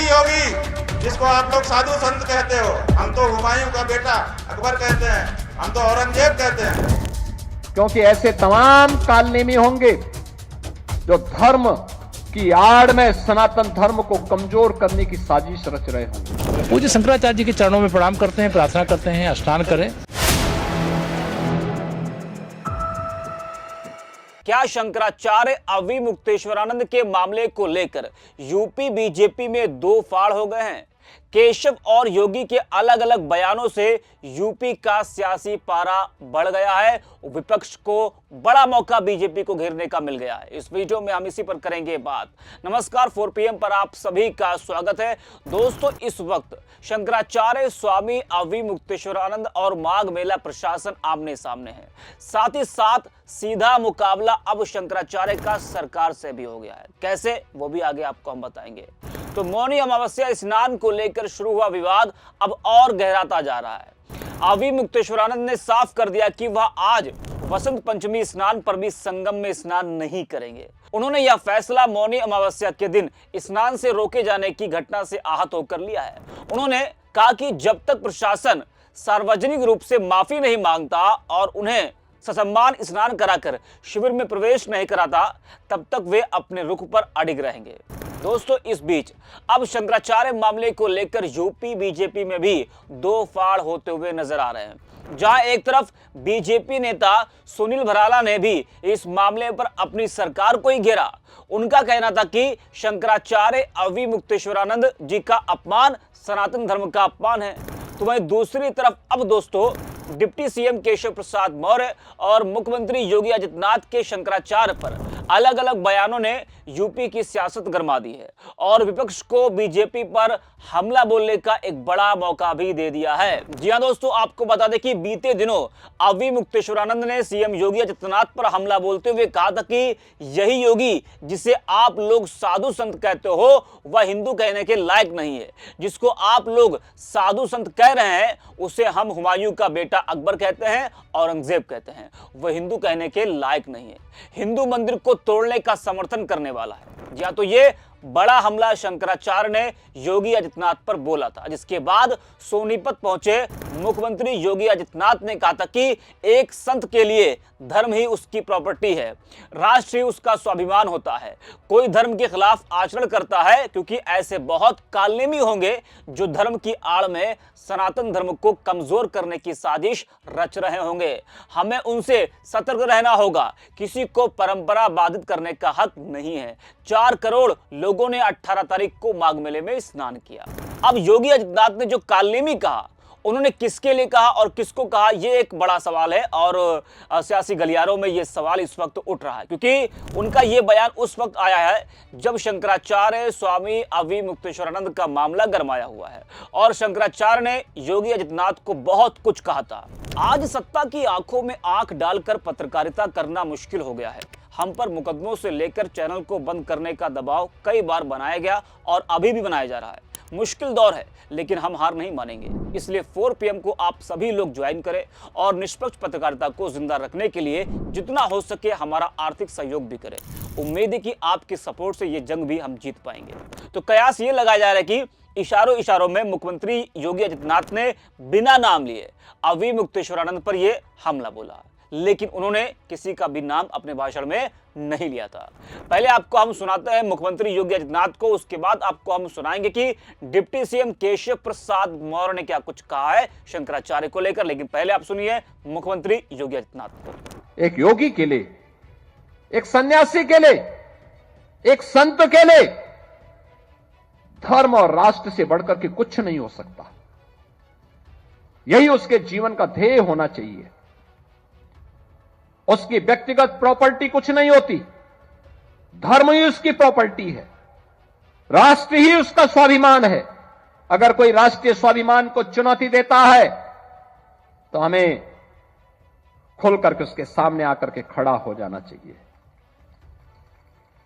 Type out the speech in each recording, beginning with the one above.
वही योगी जिसको आप लोग साधु संत कहते हो। हम तो हुमायूं का बेटा अकबर कहते हैं, हम तो औरंगजेब कहते हैं। क्योंकि ऐसे तमाम कालनेमी होंगे जो धर्म की आड़ में सनातन धर्म को कमजोर करने की साजिश रच रहे होंगे। पूज्य शंकराचार्य जी के चरणों में प्रणाम करते हैं, प्रार्थना करते हैं, स्नान करें। क्या शंकराचार्य अविमुक्तेश्वरानंद के मामले को लेकर यूपी बीजेपी में दो फाड़ हो गए हैं? केशव और योगी के अलग अलग बयानों से यूपी का सियासी पारा बढ़ गया है। विपक्ष को बड़ा मौका बीजेपी को घेरने का मिल गया है। इस वीडियो में हम इसी पर करेंगे बात। नमस्कार, 4 PM पर आप सभी का स्वागत है। दोस्तों, इस वक्त शंकराचार्य स्वामी अविमुक्तेश्वरानंद और माघ मेला प्रशासन आमने सामने है। साथ ही साथ सीधा मुकाबला अब शंकराचार्य का सरकार से भी हो गया है। कैसे, वो भी आगे आपको हम बताएंगे। तो मौनी अमावस्या स्नान को लेकर शुरू हुआ विवाद अब और गहराता जा रहा है। अविमुक्तेश्वरानंद ने साफ कर दिया कि वह आज वसंत पंचमी स्नान पर भी संगम में स्नान नहीं करेंगे। उन्होंने यह फैसला मौनी अमावस्या के दिन स्नान से रोके जाने की घटना से आहत होकर लिया है। उन्होंने कहा कि जब तक प्रशासन सार्वजनिक रूप से माफी नहीं मांगता और उन्हें ससम्मान स्नान कराकर शिविर में प्रवेश नहीं कराता, तब तक वे अपने रुख पर अडिग रहेंगे। दोस्तों, इस बीच अब शंकराचार्य मामले को लेकर यूपी बीजेपी में भी दो फाड़ होते हुए नजर आ रहे हैं। जहां एक तरफ बीजेपी नेता सुनील भराला ने भी इस मामले पर अपनी सरकार को ही घेरा। उनका कहना था कि शंकराचार्य अविमुक्तेश्वरानंद जी का अपमान सनातन धर्म का अपमान है। तो वहीं दूसरी तरफ अब दोस्तों डिप्टी सीएम केशव प्रसाद मौर्य और मुख्यमंत्री योगी आदित्यनाथ के शंकराचार्य पर अलग अलग बयानों ने यूपी की सियासत गरमा दी है और विपक्ष को बीजेपी पर हमला बोलने का एक बड़ा मौका भी दे दिया है। जी हां दोस्तों, आपको बता दें कि बीते दिनों अविमुक्तेश्वरानंद ने सीएम योगी आदित्यनाथ पर हमला बोलते हुए कहा था कि यही योगी जिसे आप लोग साधु संत कहते हो वह हिंदू कहने के लायक नहीं है। जिसको आप लोग साधु संत कह रहे हैं उसे हम हुमायूं का बेटा अकबर कहते हैं, औरंगजेब कहते हैं। वह हिंदू कहने के लायक नहीं है, हिंदू मंदिर को तोड़ने का समर्थन करने वाला है। या तो ये बड़ा हमला शंकराचार्य ने योगी आदित्यनाथ पर बोला था, जिसके बाद सोनीपत पहुंचे मुख्यमंत्री योगी आदित्यनाथ ने कहा था कि एक संत के लिए धर्म ही उसकी प्रॉपर्टी है, राष्ट्र ही उसका स्वाभिमान होता है। कोई धर्म के खिलाफ आचरण करता है क्योंकि ऐसे बहुत कालनेमी होंगे जो धर्म की आड़ में सनातन धर्म को कमजोर करने की साजिश रच रहे होंगे। हमें उनसे सतर्क रहना होगा। किसी को परंपरा बाधित करने का हक नहीं है। 4 करोड़ लोगों ने 18 तारीख को माघ मेले में स्नान किया। अब योगी आदित्यनाथ ने जो कालनेमी कहा, उन्होंने किसके लिए कहा और किसको कहा, यह एक बड़ा सवाल है और सियासी गलियारों में यह सवाल इस वक्त उठ रहा है क्योंकि उनका यह बयान उस वक्त आया है जब शंकराचार्य स्वामी अविमुक्तेश्वरानंद का मामला गरमाया हुआ है और शंकराचार्य ने योगी आदित्यनाथ को बहुत कुछ कहा था। आज सत्ता की आंखों में आंख डालकर पत्रकारिता करना मुश्किल हो गया है। हम पर मुकदमों से लेकर चैनल को बंद करने का दबाव कई बार बनाया गया और अभी भी बनाया जा रहा है। मुश्किल दौर है, लेकिन हम हार नहीं मानेंगे। इसलिए 4 PM को आप सभी लोग ज्वाइन करें और निष्पक्ष पत्रकारिता को जिंदा रखने के लिए जितना हो सके हमारा आर्थिक सहयोग भी करें। उम्मीद है कि आपके सपोर्ट से ये जंग भी हम जीत पाएंगे। तो कयास ये लगाया जा रहा है कि इशारों में मुख्यमंत्री योगी आदित्यनाथ ने बिना नाम लिए अविमुक्तेश्वरानंद पर यह हमला बोला, लेकिन उन्होंने किसी का भी नाम अपने भाषण में नहीं लिया था। पहले आपको हम सुनाते हैं मुख्यमंत्री योगी आदित्यनाथ को, उसके बाद आपको हम सुनाएंगे कि डिप्टी सीएम केशव प्रसाद मौर्य ने क्या कुछ कहा है शंकराचार्य को लेकर। लेकिन पहले आप सुनिए मुख्यमंत्री योगी आदित्यनाथ को। एक योगी के लिए, एक सन्यासी के लिए, एक संत के लिए धर्म और राष्ट्र से बढ़कर के कुछ नहीं हो सकता। यही उसके जीवन का ध्येय होना चाहिए। उसकी व्यक्तिगत प्रॉपर्टी कुछ नहीं होती, धर्म ही उसकी प्रॉपर्टी है, राष्ट्र ही उसका स्वाभिमान है। अगर कोई राष्ट्रीय स्वाभिमान को चुनौती देता है तो हमें खुल करके उसके सामने आकर के खड़ा हो जाना चाहिए,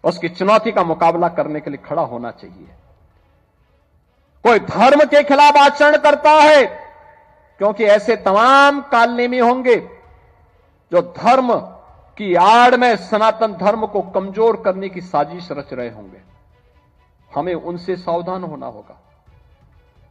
उसकी चुनौती का मुकाबला करने के लिए खड़ा होना चाहिए। कोई धर्म के खिलाफ आचरण करता है, क्योंकि ऐसे तमाम कालनेमी होंगे जो धर्म की आड़ में सनातन धर्म को कमजोर करने की साजिश रच रहे होंगे। हमें उनसे सावधान होना होगा,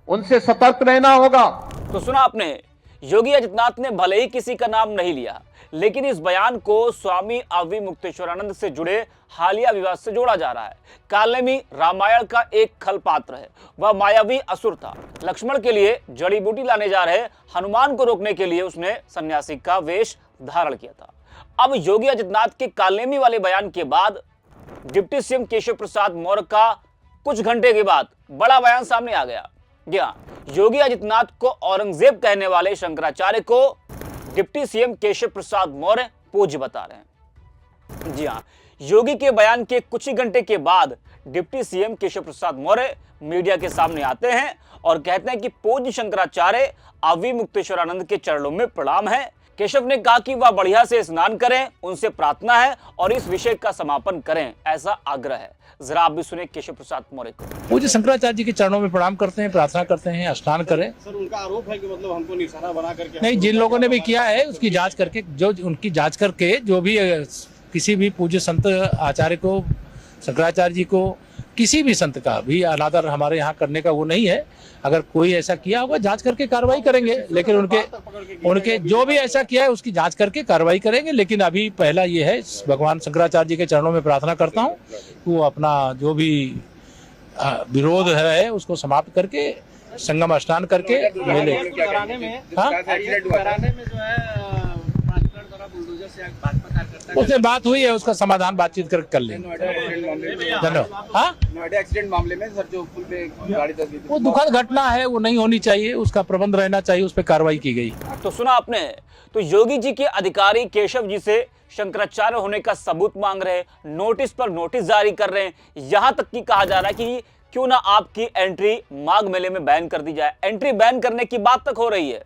उनसे सतर्क रहना होगा। तो सुना आपने, योगी आदित्यनाथ ने भले ही किसी का नाम नहीं लिया, लेकिन इस बयान को स्वामी अवि मुक्तेश्वरानंद से जुड़े हालिया विवाद से जोड़ा जा रहा है। कालनेमी रामायण का एक खल पात्र है, वह मायावी असुर था। लक्ष्मण के लिए जड़ी बूटी लाने जा रहे हनुमान को रोकने के लिए उसने सन्यासी का वेश धारण किया था। अब योगी आदित्यनाथ के कालनेमी वाले बयान के बाद डिप्टी सीएम केशव प्रसाद मौर्य का कुछ घंटे के बाद बड़ा बयान सामने आ गया। जी हाँ, योगी आदित्यनाथ को औरंगजेब कहने वाले शंकराचार्य को डिप्टी सीएम केशव प्रसाद मौर्य पूज्य बता रहे हैं। जी हाँ, योगी के बयान के कुछ ही घंटे के बाद deputy CM Keshav Prasad Maurya media के सामने आते हैं और कहते हैं कि पूज्य शंकराचार्य अवि मुक्तेश्वरानंद के चरणों में प्रणाम है। केशव ने कहा कि वह बढ़िया से स्नान करें, उनसे प्रार्थना है और इस विषय का समापन करें, ऐसा आग्रह है। जरा आप भी सुने केशव प्रसाद मौर्य को। पूज्य शंकराचार्य जी के चरणों में प्रणाम करते हैं, प्रार्थना करते हैं, स्नान करें। सर, उनका आरोप है कि मतलब हमको निशाना बना करके नहीं, जिन लोगों ने भी किया है उसकी जांच करके, जो उनकी जांच करके, जो भी किसी भी पूज्य संत आचार्य को, शंकराचार्य जी को, किसी भी संत का भी अनादर हमारे यहाँ करने का वो नहीं है। अगर कोई ऐसा किया होगा जांच करके कार्रवाई करेंगे, लेकिन उनके जो भी ऐसा किया है उसकी जांच करके कार्रवाई करेंगे। लेकिन अभी पहला ये है, भगवान शंकराचार्य जी के चरणों में प्रार्थना करता हूँ कि वो अपना जो भी विरोध है उसको समाप्त करके संगम स्नान करके मेले। उससे बात हुई है, उसका समाधान बातचीत करके कर लेंगे। धन्यवाद। हाँ, नोएडा एक्सीडेंट मामले में सर जो पुल पे गाड़ी दब गई थी, वो दुखद घटना है, वो नहीं होनी चाहिए, उसका प्रबंध रहना चाहिए, उस पर कार्रवाई की गई। तो सुना आपने, तो योगी जी के अधिकारी केशव जी से शंकराचार्य होने का सबूत मांग रहे, नोटिस पर नोटिस जारी कर रहे हैं। यहां तक कि कहा जा रहा है कि क्यों ना आपकी एंट्री माघ मेले में बैन कर दी जाए। एंट्री बैन करने की बात तक हो रही है?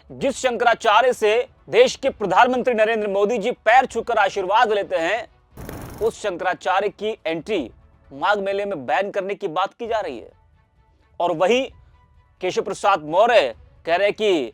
जिस शंकराचार्य से देश के प्रधानमंत्री नरेंद्र मोदी जी पैर छूकर आशीर्वाद लेते हैं, उस शंकराचार्य की एंट्री माघ मेले में बैन करने की बात की जा रही है। और वही केशव प्रसाद मौर्य कह रहे हैं कि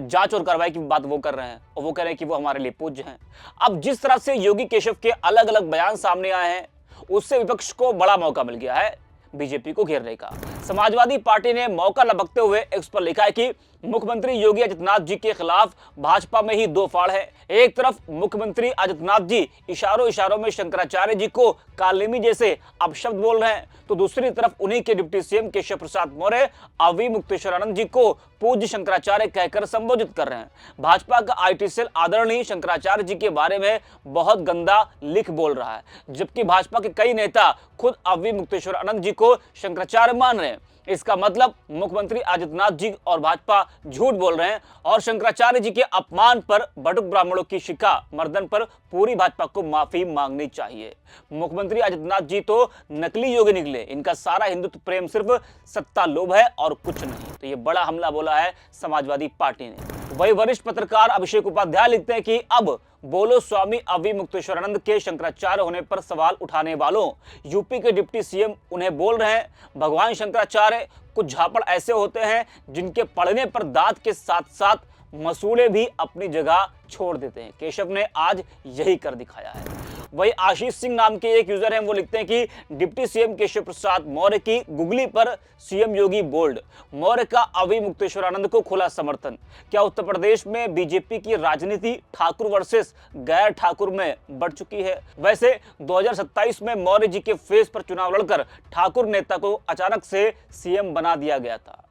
जांच और कार्रवाई की बात वो कर रहे हैं, और वो कह रहे हैं कि वो हमारे लिए पूज्य हैं। अब जिस तरह से योगी केशव के अलग अलग बयान सामने आए हैं, उससे विपक्ष को बड़ा मौका मिल गया है बीजेपी को घेरने का। समाजवादी पार्टी ने मौका लपकते हुए एक्स पर लिखा है कि मुख्यमंत्री योगी आदित्यनाथ जी के खिलाफ भाजपा में ही दो फाड़ है। एक तरफ मुख्यमंत्री आदित्यनाथ जी इशारों इशारों में शंकराचार्य जी को कालेमी जैसे अपशब्द बोल रहे हैं, तो दूसरी तरफ उन्हीं के डिप्टी सीएम केशव प्रसाद मौर्य अवि मुक्तेश्वरानंद जी को पूज्य शंकराचार्य कहकर संबोधित कर रहे हैं। भाजपा का आईटी सेल आदरणीय शंकराचार्य जी के बारे में बहुत गंदा लिख बोल रहा है, जबकि भाजपा के कई नेता खुद अवि मुक्तेश्वरानंद जी को शंकराचार्य मान रहे हैं। इसका मतलब मुख्यमंत्री आदित्यनाथ जी और भाजपा झूठ बोल रहे हैं और शंकराचार्य जी के अपमान पर बटुक ब्राह्मणों की शिका मर्दन पर पूरी भाजपा को माफी मांगनी चाहिए। मुख्यमंत्री आदित्यनाथ जी तो नकली योगी निकले, इनका सारा हिंदुत्व प्रेम सिर्फ सत्ता लोभ है और कुछ नहीं। तो ये बड़ा हमला बोला है समाजवादी पार्टी ने। वही वरिष्ठ पत्रकार अभिषेक उपाध्याय लिखते हैं कि अब बोलो स्वामी अवि मुक्तेश्वरानंद के शंकराचार्य होने पर सवाल उठाने वालों, यूपी के डिप्टी सीएम उन्हें बोल रहे हैं भगवान शंकराचार्य कुछ झापड़ ऐसे होते हैं जिनके पढ़ने पर दांत के साथ साथ मसूड़े भी अपनी जगह छोड़ देते हैं। केशव ने आज यही कर दिखाया है। वही आशीष सिंह नाम के एक यूजर हैं, वो लिखते हैं कि डिप्टी सीएम केशव प्रसाद मौर्य की गुगली पर सीएम योगी बोल्ड, मौर्य का अवि मुक्तेश्वरानंद को खुला समर्थन। क्या उत्तर प्रदेश में बीजेपी की राजनीति ठाकुर वर्सेस गैर ठाकुर में बढ़ चुकी है? वैसे 2027 में मौर्य जी के फेस पर चुनाव लड़कर ठाकुर नेता को अचानक से सीएम बना दिया गया था।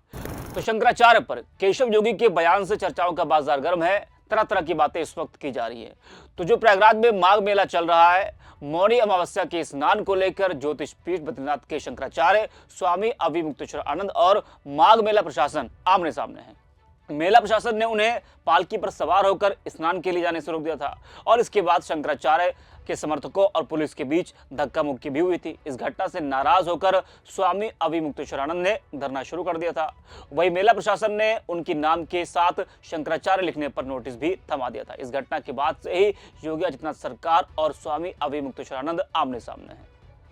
तो शंकराचार्य पर केशव योगी के बयान से चर्चाओं का बाजार गर्म है। तरह तरह की बातें इस वक्त की जा रही है। तो जो प्रयागराज में माघ मेला चल रहा है, मौनी अमावस्या के स्नान को लेकर ज्योतिष पीठ बद्रीनाथ के शंकराचार्य स्वामी अवि मुक्तेश्वरानंद और माघ मेला प्रशासन आमने सामने है। मेला प्रशासन ने उन्हें पालकी पर सवार होकर स्नान के लिए जाने से रोक दिया था और इसके बाद शंकराचार्य के समर्थकों और पुलिस के बीच धक्का मुक्की भी हुई थी। इस घटना से नाराज होकर स्वामी अवि मुक्तेश्वरानंद ने धरना शुरू कर दिया था। वही मेला प्रशासन ने उनकी नाम के साथ शंकराचार्य लिखने पर नोटिस भी थमा दिया था। इस घटना के बाद से ही योगी आदित्यनाथ सरकार और स्वामी अवि मुक्तेश्वरानंद आमने सामने हैं।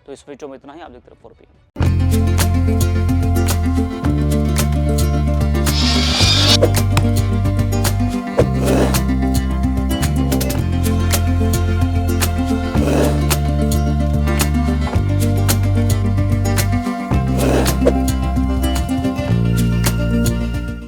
तो इस वीडियो में इतना ही। आप देखते रहिए 4PM।